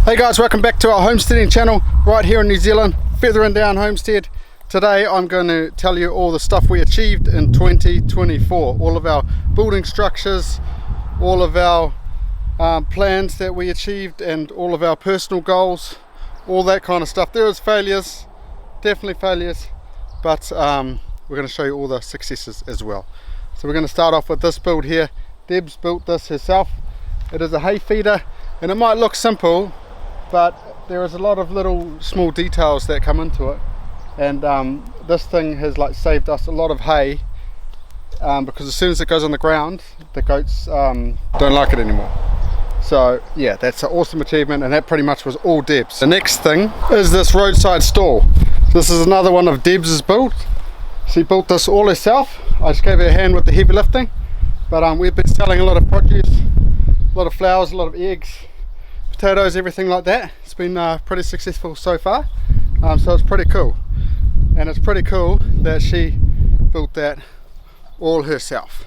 Hey guys, welcome back to our homesteading channel right here in New Zealand, Feathering Down Homestead. Today I'm going to tell you all the stuff we achieved in 2024, all of our building structures, all of our plans that we achieved, and all of our personal goals, all that kind of stuff. There is failures, definitely failures, but we're going to show you all the successes as well. So we're going to start off with this build here. Deb's built this herself. It is a hay feeder, and it might look simple, but there is a lot of little small details that come into it, and this thing has saved us a lot of hay, because as soon as it goes on the ground, the goats don't like it anymore. So yeah, that's an awesome achievement, and that pretty much was all Deb's. The next thing is this roadside stall. This is another one of Deb's built. She built this all herself. I just gave her a hand with the heavy lifting, but we've been selling a lot of produce, a lot of flowers, a lot of eggs, potatoes, everything like that. It's been pretty successful so far, so it's pretty cool, and it's pretty cool that she built that all herself.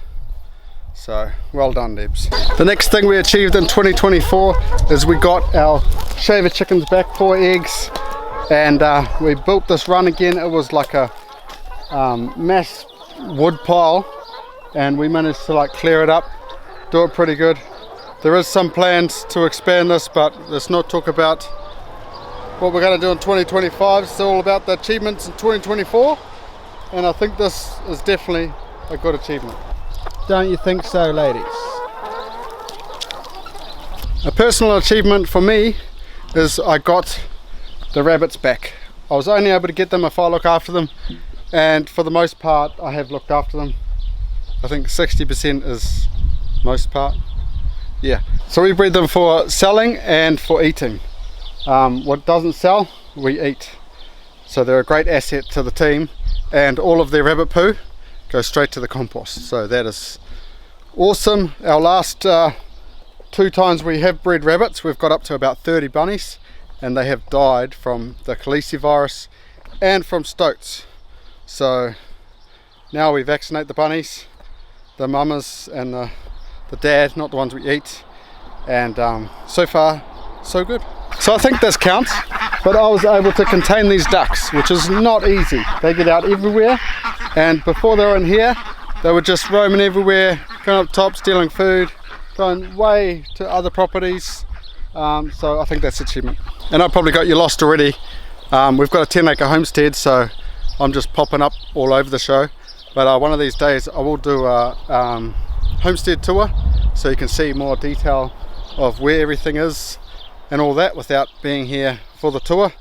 So well done, Debs. The next thing we achieved in 2024 is we got our shaver chickens back 4 eggs, and we built this run again. It was like a mass wood pile, and we managed to clear it up, do it pretty good. There is some plans to expand this, but let's not talk about what we're going to do in 2025. It's all about the achievements in 2024, and I think this is definitely a good achievement. Don't you think so, ladies? A personal achievement for me is I got the rabbits back. I was only able to get them if I look after them, and for the most part I have looked after them. I think 60% is most part. Yeah, so we breed them for selling and for eating. What doesn't sell, we eat. So they're a great asset to the team, and all of their rabbit poo goes straight to the compost. So that is awesome. Our last 2 times we have bred rabbits, we've got up to about 30 bunnies, and they have died from the calicivirus and from stoats. So now we vaccinate the bunnies, the mamas and the dad, not the ones we eat, and so far so good. So I think this counts, but I was able to contain these ducks, which is not easy. They get out everywhere, and before they were in here they were just roaming everywhere, going up top, stealing food, going way to other properties. So I think that's an achievement. And I probably got you lost already. We've got a 10-acre homestead, so I'm just popping up all over the show, but one of these days I will do a homestead tour, so you can see more detail of where everything is and all that without being here for the tour.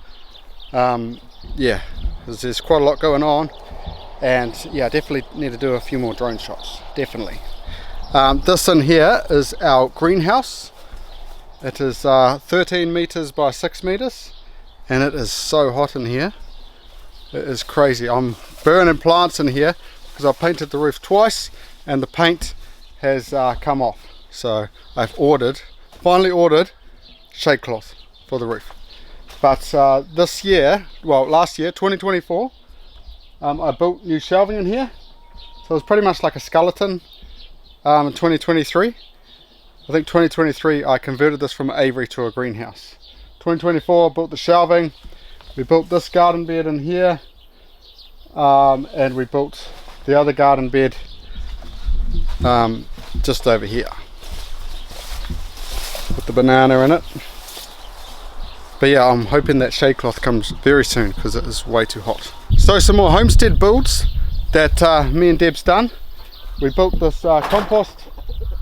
Yeah, there's quite a lot going on, and yeah, definitely need to do a few more drone shots, definitely. This in here is our greenhouse. It is 13 meters by 6 meters, and it is so hot in here. It is crazy. I'm burning plants in here because I painted the roof twice, and the paint has come off. So I've finally ordered shade cloth for the roof. But this year, well, last year, 2024, I built new shelving in here. So it's pretty much like a skeleton. In 2023, I think 2023 I converted this from an aviary to a greenhouse. 2024 I built the shelving. We built this garden bed in here, and we built the other garden bed just over here with the banana in it. But yeah, I'm hoping that shade cloth comes very soon because it is way too hot. So some more homestead builds that me and Deb's done. We built this compost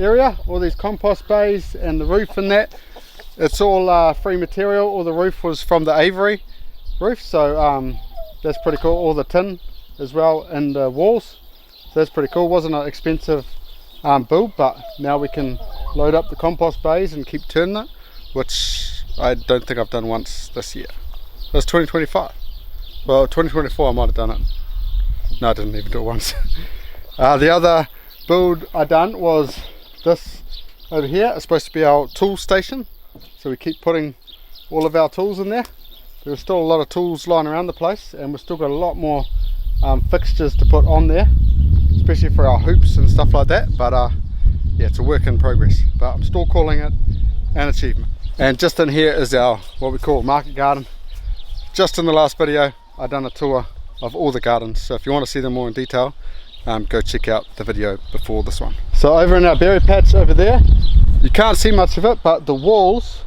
area, all these compost bays, and the roof and that. It's all free material. All the roof was from the aviary roof, so that's pretty cool. All the tin as well in the walls, so that's pretty cool. Wasn't an expensive build, but now we can load up the compost bays and keep turning it, which I don't think I've done once this year. That's 2025. Well, 2024 I might have done it. No, I didn't even do it once. The other build I done was this over here. It's supposed to be our tool station, so we keep putting all of our tools in there. There's still a lot of tools lying around the place, and we've still got a lot more fixtures to put on there, especially for our hoops and stuff like that. But yeah, it's a work in progress, but I'm still calling it an achievement. And just in here is our what we call market garden. Just in the last video I done a tour of all the gardens, so if you want to see them more in detail, go check out the video before this one. So over in our berry patch over there, you can't see much of it, but the walls,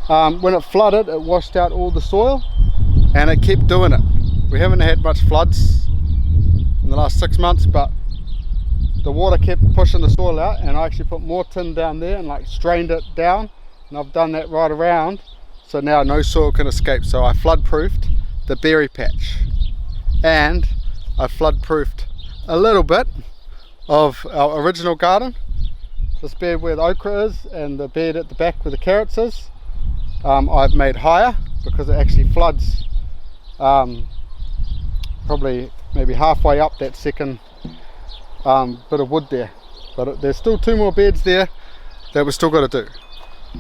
when it flooded, it washed out all the soil and it kept doing it. We haven't had much floods in the last 6 months, but the water kept pushing the soil out, and I actually put more tin down there and like strained it down, and I've done that right around, so now no soil can escape. So I flood proofed the berry patch, and I flood proofed a little bit of our original garden, this bed where the okra is and the bed at the back where the carrots is. I've made higher because it actually floods probably maybe halfway up that second bit of wood there, but there's still 2 more beds there that we've still got to do,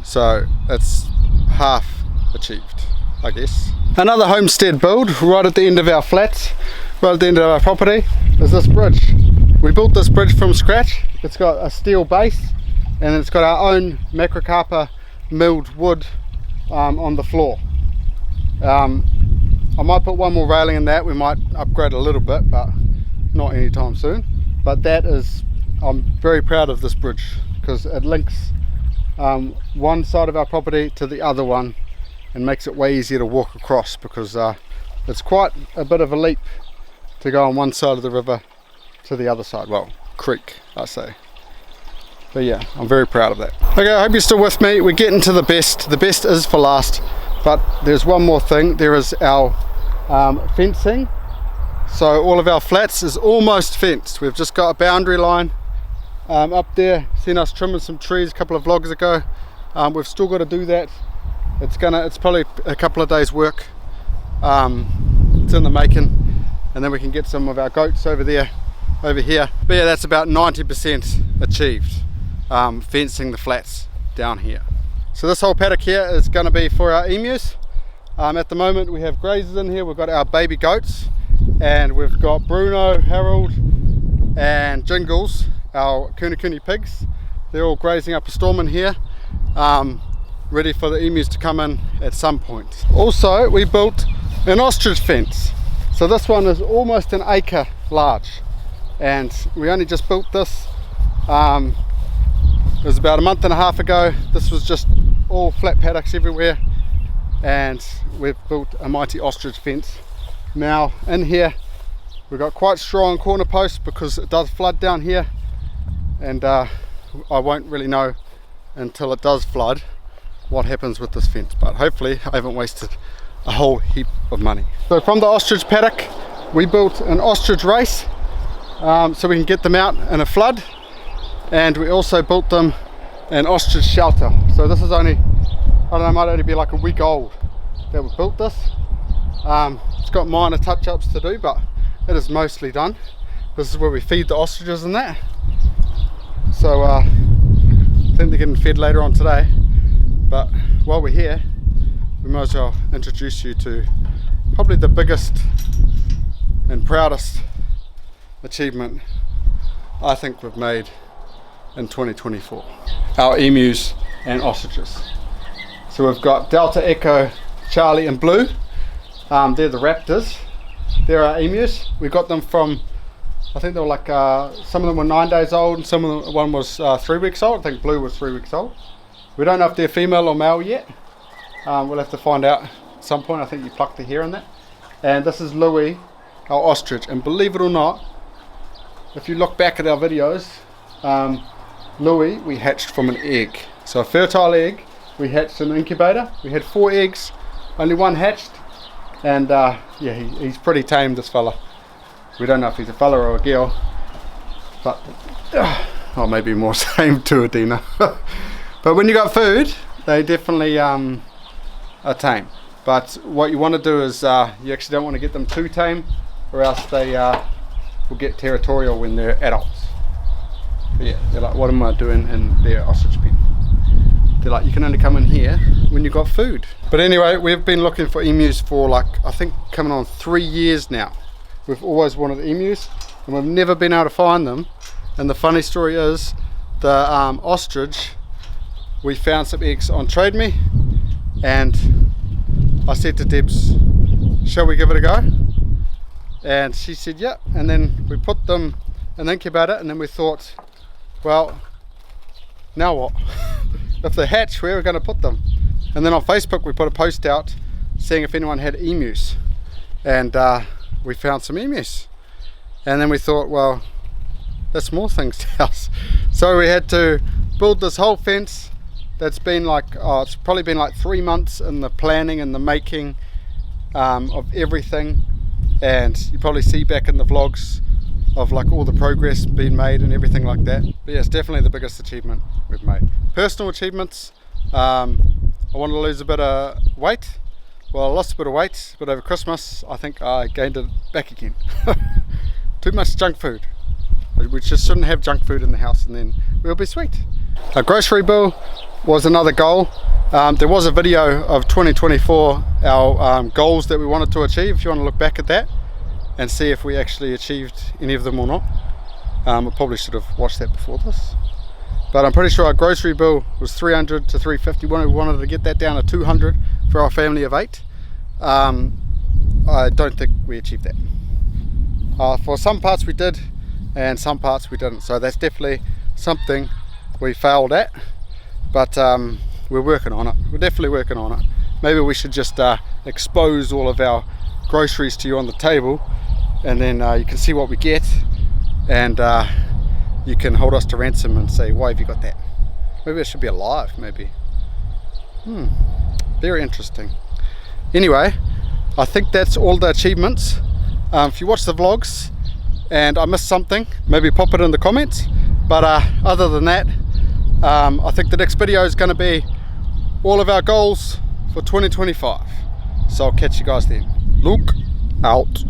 so it's half achieved, I guess. Another homestead build right at the end of our flats, right at the end of our property, is this bridge. We built this bridge from scratch. It's got a steel base and it's got our own macrocarpa milled wood on the floor. I might put one more railing in that. We might upgrade a little bit, but not anytime soon. But that is, I'm very proud of this bridge because it links one side of our property to the other one and makes it way easier to walk across, because it's quite a bit of a leap to go on one side of the river to the other side, well, creek I say. But yeah, I'm very proud of that. Okay, I hope you're still with me. We're getting to the best. The best is for last, but there's one more thing. There is our fencing. So all of our flats is almost fenced. We've just got a boundary line up there. Seen us trimming some trees a couple of vlogs ago. We've still got to do that. It's probably a couple of days work. It's in the making, and then we can get some of our goats over here. But yeah, that's about 90% achieved, fencing the flats down here. So this whole paddock here is going to be for our emus. At the moment we have grazers in here. We've got our baby goats, and we've got Bruno, Harold and Jingles, our Kuni pigs. They're all grazing up a storm in here, ready for the emus to come in at some point. Also, we built an ostrich fence. So this one is almost an acre large, and we only just built this. It was about a month and a half ago. This was just all flat paddocks everywhere, and we've built a mighty ostrich fence. Now in here we've got quite strong corner posts because it does flood down here, and I won't really know until it does flood what happens with this fence, but hopefully I haven't wasted a whole heap of money. So from the ostrich paddock we built an ostrich race, so we can get them out in a flood, and we also built them an ostrich shelter. So this is only, I don't know, might only be like a week old that we built this. It's got minor touch-ups to do, but it is mostly done. This is where we feed the ostriches and that. So I think they're getting fed later on today, but while we're here we might as well introduce you to probably the biggest and proudest achievement I think we've made in 2024. Our emus and ostriches. So we've got Delta, Echo, Charlie and Blue. They're the raptors. They're our emus. We got them from, I think they were like, some of them were 9 days old and some of them, one was 3 weeks old. I think Blue was 3 weeks old. We don't know if they're female or male yet. We'll have to find out at some point. I think you pluck the hair in that. And this is Louis, our ostrich, and believe it or not, if you look back at our videos, Louis we hatched from an egg. So a fertile egg, we hatched in an incubator. We had 4 eggs, only 1 hatched, and yeah, he's pretty tame, this fella. We don't know if he's a fella or a girl, but or maybe more tame to Adina. But when you got food, they definitely are tame. But what you want to do is you actually don't want to get them too tame, or else they will get territorial when they're adults. But yeah, they're like, what am I doing in their ostrich pen? They're like, you can only come in here when you got food. But anyway, we've been looking for emus for like, I think coming on 3 years now. We've always wanted emus and we've never been able to find them. And the funny story is, the ostrich we found some eggs on Trade Me, and I said to Debs, shall we give it a go? And she said yeah, and then we put them in the incubator, and then we thought, well, now what? If they hatch, where are we going to put them? And then on Facebook we put a post out seeing if anyone had emus, and we found some emus. And then we thought, well, that's more things to us. So we had to build this whole fence that's been like, it's probably been like 3 months in the planning and the making of everything. And you probably see back in the vlogs of like all the progress being made and everything like that. But yeah, it's definitely the biggest achievement we've made. Personal achievements, I wanted to lose a bit of weight. Well, I lost a bit of weight, but over Christmas I think I gained it back again. Too much junk food. We just shouldn't have junk food in the house, and then we'll be sweet. A grocery bill was another goal. There was a video of 2024, our goals that we wanted to achieve, if you want to look back at that and see if we actually achieved any of them or not. I probably should have watched that before this. But I'm pretty sure our grocery bill was 300 to 350. We wanted to get that down to 200 for our family of 8. I don't think we achieved that. For some parts we did, and some parts we didn't. So that's definitely something we failed at. But we're working on it. We're definitely working on it. Maybe we should just expose all of our groceries to you on the table, and then you can see what we get, and you can hold us to ransom and say, why have you got that? Maybe it should be alive, maybe. Very interesting. Anyway, I think that's all the achievements. If you watch the vlogs and I missed something, maybe pop it in the comments. But other than that, I think the next video is going to be all of our goals for 2025. So I'll catch you guys then. Look out.